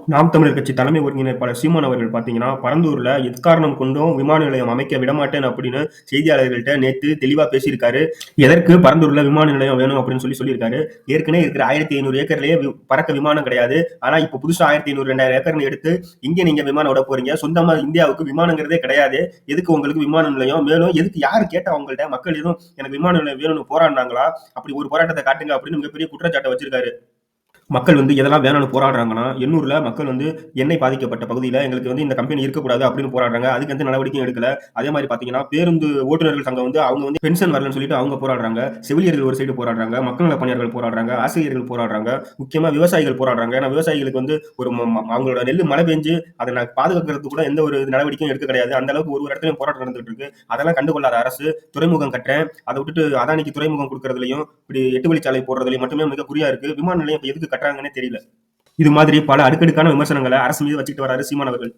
நாம் தமிழர் கட்சி தலைமை ஒருங்கிணைப்பாளர் சீமான் அவர்கள் பார்த்தீங்கன்னா, பரந்தூர்ல எக்காரணம் கொண்டும் விமான நிலையம் அமைக்க விடமாட்டேன் அப்படின்னு செய்தியாளர்கள்ட்ட நேத்து தெளிவா பேசியிருக்காரு. எதற்கு பரந்தூர்ல விமான நிலையம் வேணும் அப்படின்னு சொல்லியிருக்காரு. ஏற்கனவே இருக்கிற 1500 ஏக்கர்லயே பறக்க விமானம் கிடையாது. ஆனா இப்ப புதுசா 1500, 2000 ஏக்கர்னு எடுத்து இங்க நீங்க விமானம் விட போறீங்க. சொந்தமா இந்தியாவுக்கு விமானங்கிறதே கிடையாது. எதுக்கு உங்களுக்கு விமான நிலையம்? மேலும் எதுக்கு யாரு கேட்டா உங்கள்ட்ட? மக்கள் எதுவும் எனக்கு விமான நிலையம் வேணும்னு போராடினாங்களா? அப்படி ஒரு போராட்டத்தை காட்டுங்க அப்படின்னு மிகப்பெரிய குற்றச்சாட்டை வச்சிருக்காரு. மக்கள் எதெல்லாம் வேணாம்னு போராடுறாங்கன்னா, எண்ணூர்ல மக்கள் எண்ணெய் பாதிக்கப்பட்ட பகுதியில எங்களுக்கு இந்த கம்பெனி இருக்கக்கூடாது அப்படின்னு போராடுறாங்க. அதுக்கு எந்த நடவடிக்கையும் எடுக்கல. அதே மாரி பார்த்தீங்கன்னா, பேருந்து ஓட்டுநர்கள் சங்கம் அவங்க பென்ஷன் வரலன்னு சொல்லிட்டு அவங்க போராடுறாங்க. செவிலியர்கள் ஒரு சைடு போராடுறாங்க. மக்கள் நல பணியாளர்கள் போராடுறாங்க. ஆசிரியர்கள் போராடுறாங்க. முக்கியமா விவசாயிகள் போராடுறாங்க. ஏன்னா விவசாயிகளுக்கு ஒரு அவங்களோட நெல்லு மழை பெஞ்சு அதை பாதுகாக்கிறதுக்கு கூட எந்த ஒரு நடவடிக்கையும் எடுக்க கிடையாது. அந்த அளவுக்கு ஒரு இடத்துலயும் போராட்டம் நடந்துட்டு இருக்கு. அதெல்லாம் கண்டுகொள்ளாத அரசு துறைமுகம் கட்டுறேன், அதை விட்டுட்டு அதானிக்கு துறைமுகம் கொடுக்கறதுலயும், இப்படி 8 வழிச்சாலை போடுறதுலயும் மட்டுமே மிக குறியா இருக்கு. விமான நிலையம் எதுக்கு கட்டுறாங்கன்னே தெரியல. இது மாதிரி பல அடுக்கடுக்கான விமர்சனங்களை அரசு மீது வச்சுக்கிட்டு வராரு சீமான் அவர்கள்.